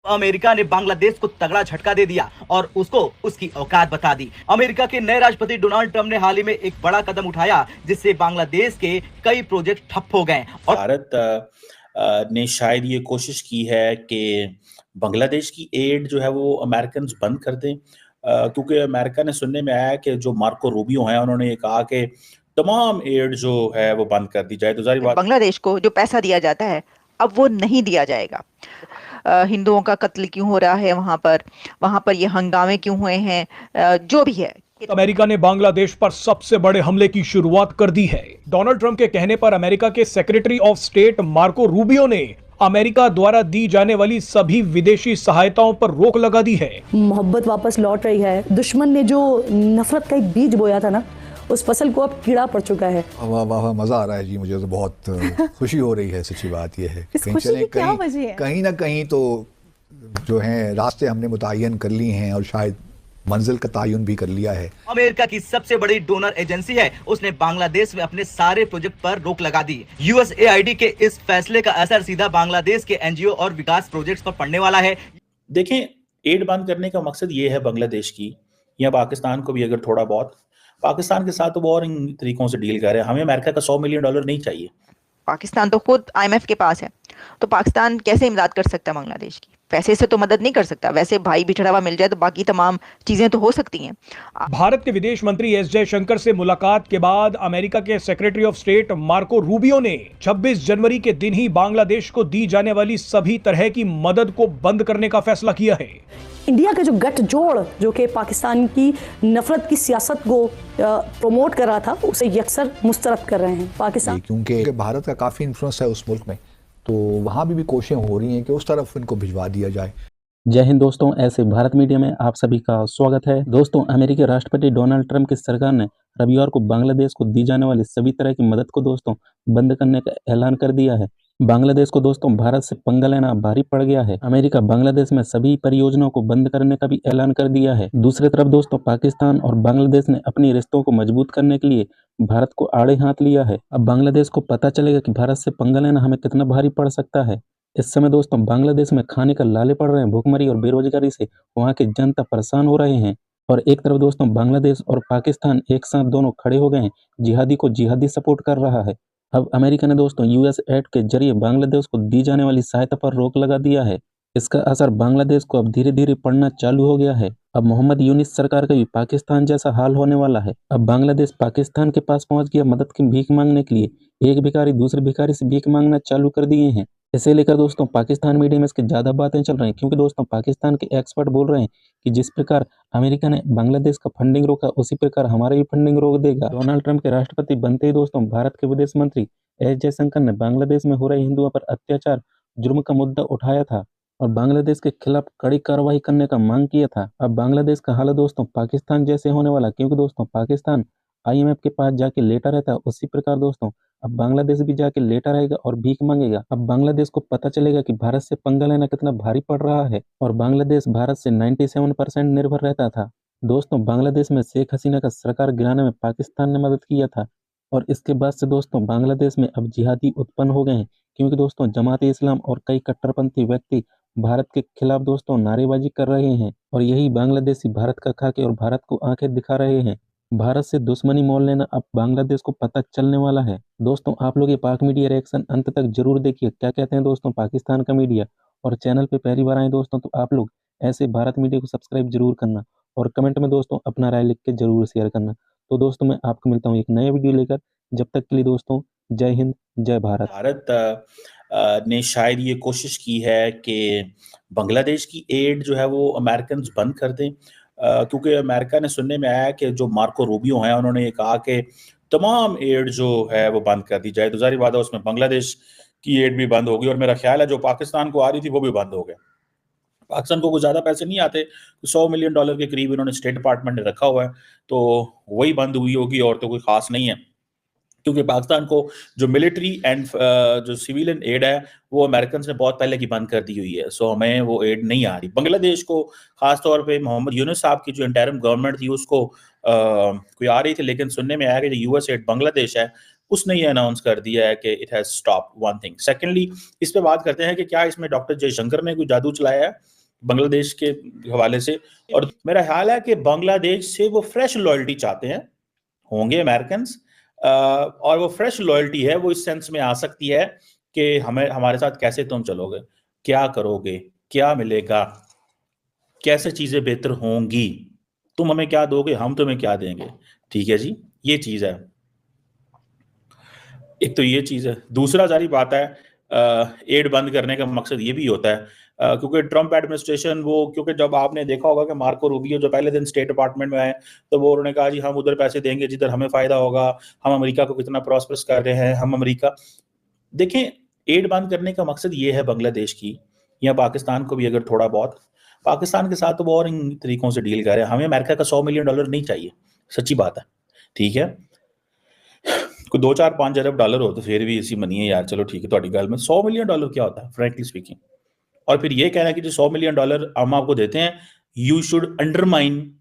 America ने बांग्लादेश को तगड़ा झटका दे दिया और उसको उसकी औकात बता दी। अमेरिका के नए राष्ट्रपति डोनाल्ड ट्रंप ने हाल ही में एक बड़ा कदम उठाया जिससे बांग्लादेश के कई प्रोजेक्ट ठप हो गए और भारत ने शायद ये कोशिश की है कि बांग्लादेश की एड जो है वो अमेरिकन बंद कर दें, क्योंकि अमेरिका ने सुनने में आया कि जो मार्को रूबियो हैं उन्होंने ये कहा कि तमाम एड जो है वो बंद कर दी जाए। तो जाहिर बात बांग्लादेश को जो पैसा दिया जाता है अब वो नहीं दिया जाएगा। हिंदुओं का कत्ल क्यों हो रहा है वहां पर ये हंगामे क्यों हुए हैं, जो भी है। अमेरिका ने बांग्लादेश पर सबसे बड़े हमले की शुरुआत कर दी है। डोनाल्ड ट्रंप के कहने पर अमेरिका के secretary of state Marco Rubio ने अमेरिका द्वारा दी जाने वाली सभी विदेशी सहायताओं पर रोक लगा दी है। मोहब्बत वापस लौट रही है। दुश्मन ने जो नफरत का एक बीज बोया था ना, उस फसल को अब कीड़ा पड़ चुका है। वाह वाह, मजा आ रहा है जी, मुझे तो बहुत खुशी हो रही है। सच्ची बात यह है इस खुशी की क्या वजह है? कहीं ना कहीं तो जो है रास्ते हमने मुतय्यन कर लिए हैं और शायद मंजिल का तयन भी कर लिया है। अमेरिका की सबसे बड़ी डोनर एजेंसी है, उसने बांग्लादेश में अपने सारे प्रोजेक्ट पर रोक लगा दी। यूएसएआईडी के इस फैसले का असर सीधा बांग्लादेश के एनजीओ और विकास प्रोजेक्ट्स पर पड़ने वाला है। देखें, एड बंद करने का मकसद ये है बांग्लादेश की या पाकिस्तान को भी, अगर थोड़ा बहुत पाकिस्तान के साथ तो वो और इन तरीकों से डील कर रहे हैं। हमें अमेरिका का $100 मिलियन नहीं चाहिए। पाकिस्तान तो खुद आईएमएफ के पास है, तो पाकिस्तान कैसे इमदाद कर सकता है बांग्लादेश की? पैसे से तो मदद नहीं कर सकता। वैसे भाई बिछड़ा हुआ मिल जाए तो बाकी तमाम चीजें तो हो सकती हैं। भारत के विदेश मंत्री एस जयशंकर से मुलाकात के बाद अमेरिका के secretary of state Marco Rubio ने 26 जनवरी के दिन ही बांग्लादेश को दी जाने वाली सभी तरह की मदद को बंद करने का फैसला किया है। इंडिया का जो गठजोड़ जो कि पाकिस्तान की नफरत की सियासत को प्रमोट कर रहा था, उसे यकसर मुस्तरद कर रहे हैं पाकिस्तान। क्योंकि भारत का काफी इन्फ्लुएंस है उस मुल्क में, तो वहाँ भी कोशिशें हो रही हैं कि उस तरफ इनको भिजवा दिया जाए। जय हिंद दोस्तों, ऐसे भारत मीडिया में आप सभी का स्वागत है। दोस्तों, अमेरिकी राष्ट्रपति डोनाल्ड ट्रंप की सरकार ने रविवार को बांग्लादेश को दी जाने वाली सभी तरह की मदद को दोस्तों बंद करने का ऐलान कर दिया है। बांग्लादेश को दोस्तों भारत से पंगा लेना भारी पड़ गया है। अमेरिका बांग्लादेश में सभी परियोजनाओं को बंद करने का भी ऐलान कर दिया है। दूसरी तरफ दोस्तों पाकिस्तान और बांग्लादेश ने अपनी रिश्तों को मजबूत करने के लिए भारत को आड़े हाथ लिया है। अब बांग्लादेश को पता चलेगा कि भारत से पंगा लेना हमें कितना भारी पड़ सकता है। इस समय दोस्तों बांग्लादेश में खाने का लाले पड़ रहे हैं। भूखमरी और बेरोजगारी से वहाँ की जनता परेशान हो रहे हैं। और एक तरफ दोस्तों बांग्लादेश और पाकिस्तान एक साथ दोनों खड़े हो गए हैं, जिहादी को जिहादी सपोर्ट कर रहा है। अब अमेरिका ने दोस्तों यूएस एड के जरिए बांग्लादेश को दी जाने वाली सहायता पर रोक लगा दिया है। इसका असर बांग्लादेश को अब धीरे धीरे पड़ना चालू हो गया है। अब मोहम्मद यूनिस सरकार का भी पाकिस्तान जैसा हाल होने वाला है। अब बांग्लादेश पाकिस्तान के पास पहुंच गया मदद की भीख मांगने के लिए। एक भिखारी दूसरे भिखारी से भीख मांगना चालू कर दिए हैं। इसे लेकर दोस्तों पाकिस्तान मीडिया में इसकी ज्यादा बातें चल रही हैं, क्योंकि दोस्तों पाकिस्तान के एक्सपर्ट बोल रहे हैं कि जिस प्रकार अमेरिका ने बांग्लादेश का फंडिंग रोका, उसी प्रकार हमारा भी फंडिंग रोक देगा। डोनाल्ड ट्रंप के राष्ट्रपति बनते ही दोस्तों भारत के विदेश मंत्री एस जयशंकर ने बांग्लादेश में हो रहे हिंदुओं पर अत्याचार जुर्म का मुद्दा उठाया था और बांग्लादेश के खिलाफ कड़ी कार्रवाई करने का मांग किया था। अब बांग्लादेश का हाल दोस्तों पाकिस्तान जैसे होने वाला, क्योंकि दोस्तों पाकिस्तान आईएमएफ के पास जाके लेटा रहता है, उसी प्रकार दोस्तों अब बांग्लादेश भी जाके लेटा रहेगा और भीख मांगेगा। अब बांग्लादेश को पता चलेगा कि भारत से पंगा लेना कितना भारी पड़ रहा है। और बांग्लादेश भारत से 97% निर्भर रहता था। दोस्तों बांग्लादेश में शेख हसीना का सरकार गिराने में पाकिस्तान ने मदद किया था और इसके बाद से दोस्तों बांग्लादेश में अब जिहादी उत्पन्न हो गए हैं, क्योंकि दोस्तों जमात-ए इस्लाम और कई कट्टरपंथी व्यक्ति भारत के खिलाफ दोस्तों नारेबाजी कर रहे हैं और यही बांग्लादेशी भारत का खाके और भारत को आंखें दिखा रहे हैं। भारत से दुश्मनी मोल लेना अब बांग्लादेश को पता चलने वाला है। दोस्तों आप लोग ये पाक मीडिया रिएक्शन अंत तक जरूर देखिए, क्या कहते हैं दोस्तों पाकिस्तान का मीडिया। और चैनल पे पहली बार आए दोस्तों तो आप लोग ऐसे भारत मीडिया को सब्सक्राइब जरूर करना और कमेंट में दोस्तों अपना राय लिख के जरूर शेयर करना। तो दोस्तों मैं आपको मिलता हूँ एक नया वीडियो लेकर, जब तक के लिए दोस्तों जय हिंद जय भारत। भारत ने शायद ये कोशिश की है कि बांग्लादेश की एड जो है वो अमेरिकन बंद कर दें, क्योंकि अमेरिका ने सुनने में आया कि जो मार्को रूबियो हैं उन्होंने ये कहा कि तमाम एड जो है वो बंद कर दी जाए। तो जाहिर बात है उसमें बांग्लादेश की एड भी बंद होगी और मेरा ख्याल है जो पाकिस्तान को आ रही थी वो भी बंद हो गया। पाकिस्तान को कुछ ज़्यादा पैसे नहीं आते, $100 मिलियन के करीब इन्होंने स्टेट डिपार्टमेंट ने रखा हुआ है, तो वही बंद हुई होगी और तो कोई खास नहीं है, क्योंकि पाकिस्तान को जो मिलिट्री एंड जो सिविलियन एड है वो अमेरिकन ने बहुत पहले की बंद कर दी हुई है। सो हमें वो एड नहीं आ रही। बांग्लादेश को खासतौर पे मोहम्मद यूनुस साहब की जो इंटरिम गवर्नमेंट थी उसको कोई आ रही थी, लेकिन सुनने में आया कि जो यूएस एड बांग्लादेश है उसने ये अनाउंस कर दिया है कि it has stop one thing. Secondly इस पे बात करते हैं कि क्या इसमें डॉक्टर जयशंकर ने कोई जादू चलाया है बांग्लादेश के हवाले से। और मेरा ख्याल है कि बांग्लादेश से वो फ्रेश लॉयल्टी चाहते हैं, होंगे अमेरिकन, और वो फ्रेश लॉयल्टी है वो इस सेंस में आ सकती है कि हमारे साथ कैसे तुम चलोगे, क्या करोगे, क्या मिलेगा, कैसे चीजें बेहतर होंगी, तुम हमें क्या दोगे, हम तुम्हें क्या देंगे। ठीक है जी, ये चीज है, एक तो ये चीज है। दूसरा सारी बात है, एड बंद करने का मकसद ये भी होता है क्योंकि ट्रंप एडमिनिस्ट्रेशन क्योंकि जब आपने देखा होगा कि मार्को रूबियो जो पहले दिन स्टेट डिपार्टमेंट में आए तो वो उन्होंने कहा जी हम उधर पैसे देंगे जिधर हमें फायदा होगा, हम अमेरिका को कितना प्रॉस्परस कर रहे हैं, हम अमेरिका। देखें, एड बंद करने का मकसद ये है बांग्लादेश की या पाकिस्तान को भी, अगर थोड़ा बहुत पाकिस्तान के साथ तो वो और इन तरीकों से डील कर रहे हैं। हमें अमेरिका का $100 मिलियन नहीं चाहिए, सच्ची बात है। ठीक है, कोई 2-4-5 अरब डॉलर हो तो फिर भी इसी मनी है यार, चलो ठीक है ਤੁਹਾਡੀ ਗੱਲ में। $100 मिलियन क्या होता है फ्रैंकली स्पीकिंग। और फिर ये कहना कि जो $100 मिलियन हम आपको देते हैं, you should undermine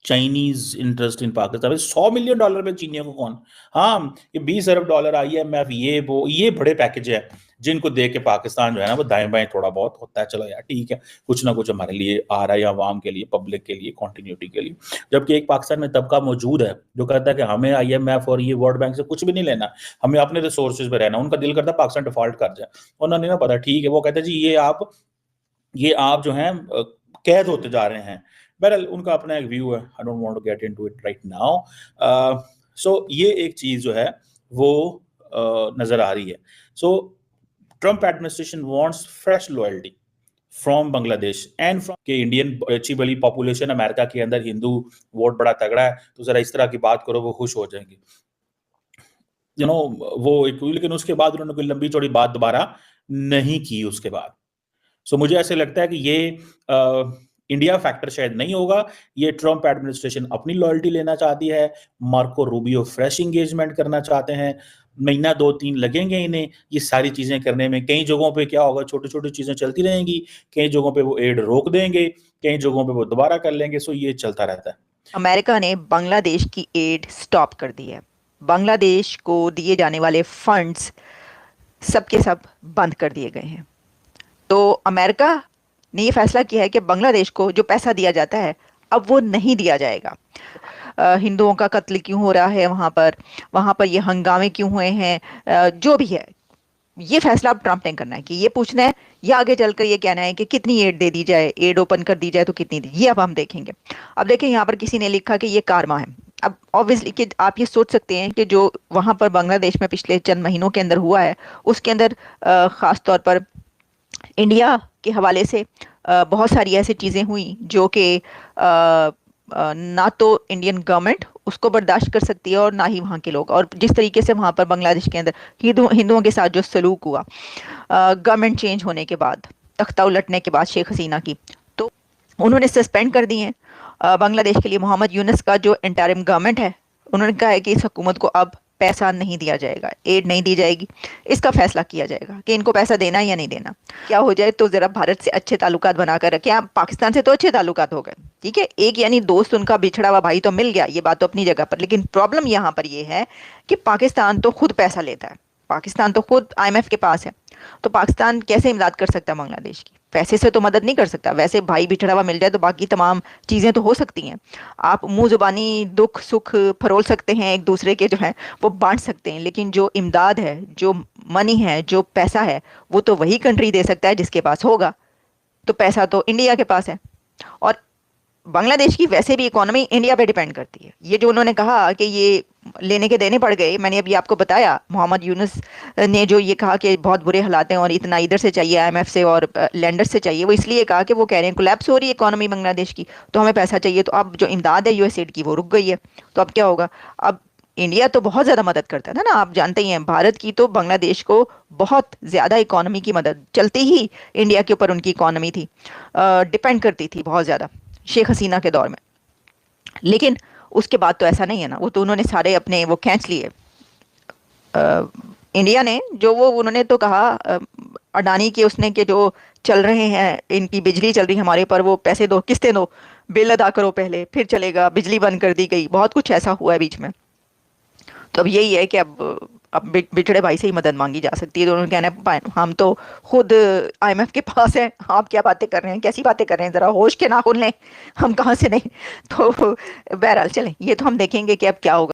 Chinese interest in Pakistan. $100 million में चीनियों को कौन, हाँ ये $20 अरब IMF, ये बड़े पैकेज है जिनको दे के पाकिस्तान जो है ना वो दाएं बाएं थोड़ा बहुत होता है, चलो यार ठीक है कुछ ना कुछ हमारे लिए आ रहा है, आवाम के लिए, पब्लिक के लिए, कॉन्टिन्यूटी के लिए। जबकि एक पाकिस्तान में तबका मौजूद है जो कहता है कि हमें IMF और ये वर्ल्ड बैंक से कुछ भी नहीं लेना, हमें अपने रिसोर्सेज पे रहना। उनका दिल करता है पाकिस्तान डिफॉल्ट कर जाए, उन्होंने ना पता, ठीक है वो कहते हैं जी ये आप जो हैं कैद होते जा रहे हैं। बहरहाल उनका अपना एक व्यू है, I don't want to get into it right now. So ये एक चीज जो है वो नजर आ रही है। So Trump administration wants fresh loyalty from Bangladesh and from के इंडियन अच्छी बड़ी पॉपुलेशन अमेरिका के अंदर, हिंदू वोट बड़ा तगड़ा है, तो जरा इस तरह की बात करो वो खुश हो जाएंगे, यू नो वो एक। लेकिन उसके बाद उन्होंने कोई लंबी चौड़ी बात दोबारा नहीं की उसके बाद। सो मुझे ऐसे लगता है कि ये इंडिया फैक्टर शायद नहीं होगा, ये ट्रंप एडमिनिस्ट्रेशन अपनी लॉयल्टी लेना चाहती है, मार्को रूबियो फ्रेश इंगेजमेंट करना चाहते हैं, महीना 2-3 लगेंगे इन्हें ये सारी चीजें करने में। कई जगहों पे क्या होगा, छोटी छोटी चीजें चलती रहेंगी, कई जगहों पे वो एड रोक देंगे, कई जगहों पे वो दोबारा कर लेंगे। सो ये चलता रहता है। अमेरिका ने बांग्लादेश की एड स्टॉप कर दी है। बांग्लादेश को दिए जाने वाले फंड्स सबके सब बंद कर दिए गए हैं। तो अमेरिका ने ये फैसला किया है कि बांग्लादेश को जो पैसा दिया जाता है अब वो नहीं दिया जाएगा। हिंदुओं का कत्ल क्यों हो रहा है वहाँ पर ये हंगामे क्यों हुए हैं, जो भी है ये फैसला अब ट्रंप ने करना है कि ये पूछना है या आगे चलकर ये कहना है कि कितनी एड दे दी जाए, एड ओपन कर दी जाए तो कितनी दी, ये अब हम देखेंगे। अब देखें यहाँ पर किसी ने लिखा कि ये कारमा है। अब ऑब्वियसली कि आप ये सोच सकते हैं कि जो वहाँ पर बांग्लादेश में पिछले चंद महीनों के अंदर हुआ है उसके अंदर ख़ास तौर पर इंडिया के हवाले से बहुत सारी ऐसी चीज़ें हुई जो कि ना तो इंडियन गवर्नमेंट उसको बर्दाश्त कर सकती है और ना ही वहाँ के लोग। और जिस तरीके से वहाँ पर बांग्लादेश के अंदर हिंदुओं के साथ जो सलूक हुआ गवर्नमेंट चेंज होने के बाद, तख्ता उलटने के बाद शेख हसीना की, तो उन्होंने सस्पेंड कर दी है बांग्लादेश के लिए मोहम्मद यूनुस का जो इंटरिम गवर्नमेंट है। उन्होंने कहा है कि इस हुकूमत को अब पैसा नहीं दिया जाएगा, एड नहीं दी जाएगी, इसका फैसला किया जाएगा कि इनको पैसा देना या नहीं देना। क्या हो जाए तो ज़रा भारत से अच्छे ताल्लुकात बनाकर रखें। आप पाकिस्तान से तो अच्छे ताल्लुकात हो गए, ठीक है, एक यानी दोस्त उनका बिछड़ा हुआ भाई तो मिल गया, ये बात तो अपनी जगह पर। लेकिन प्रॉब्लम यहाँ पर ये है कि पाकिस्तान तो खुद पैसा लेता है, पाकिस्तान तो खुद IMF के पास है, तो पाकिस्तान कैसे इमदाद कर सकता है बांग्लादेश की? पैसे से तो मदद नहीं कर सकता। वैसे भाई बिछड़ा हुआ मिल जाए तो बाकी तमाम चीज़ें तो हो सकती हैं, आप मुंह जुबानी दुख सुख फरोल सकते हैं, एक दूसरे के जो है वो बांट सकते हैं, लेकिन जो इमदाद है, जो मनी है, जो पैसा है, वो तो वही कंट्री दे सकता है जिसके पास होगा। तो पैसा तो इंडिया के पास है और बांग्लादेश की वैसे भी इकोनॉमी इंडिया पे डिपेंड करती है। ये जो उन्होंने कहा कि ये लेने के देने पड़ गए, मैंने अभी आपको बताया मोहम्मद यूनुस ने जो ये कहा कि बहुत बुरे हालात हैं और इतना इधर से चाहिए IMF से और लैंडर से चाहिए, वो इसलिए कहा कि वो कह रहे हैं कोलैप्स हो रही है इकोनॉमी बांग्लादेश की, तो हमें पैसा चाहिए। तो अब जो इमदाद है USAID की वो रुक गई है, तो अब क्या होगा? अब इंडिया तो बहुत ज़्यादा मदद करता था ना, आप जानते ही हैं, भारत की तो बांग्लादेश को बहुत ज़्यादा इकोनॉमी की मदद चलती ही इंडिया के ऊपर उनकी इकोनॉमी थी, डिपेंड करती थी बहुत ज़्यादा शेख हसीना के दौर में। लेकिन उसके बाद तो ऐसा नहीं है ना, वो तो उन्होंने सारे अपने वो खींच लिए इंडिया ने। जो वो उन्होंने तो कहा अडानी के उसने के जो चल रहे हैं, इनकी बिजली चल रही है हमारे पर, वो पैसे दो, किस्तें दो, बिल अदा करो पहले फिर चलेगा, बिजली बंद कर दी गई, बहुत कुछ ऐसा हुआ है बीच में। तो अब यही है कि अब अब बिछड़े भाई से ही मदद मांगी जा सकती है। तो उन्होंने कहना है हम तो खुद IMF के पास हैं, आप क्या बातें कर रहे हैं, कैसी बातें कर रहे हैं, जरा होश के नाखून लें, हम कहाँ से नहीं। तो बहरहाल चलें, ये तो हम देखेंगे कि अब क्या होगा।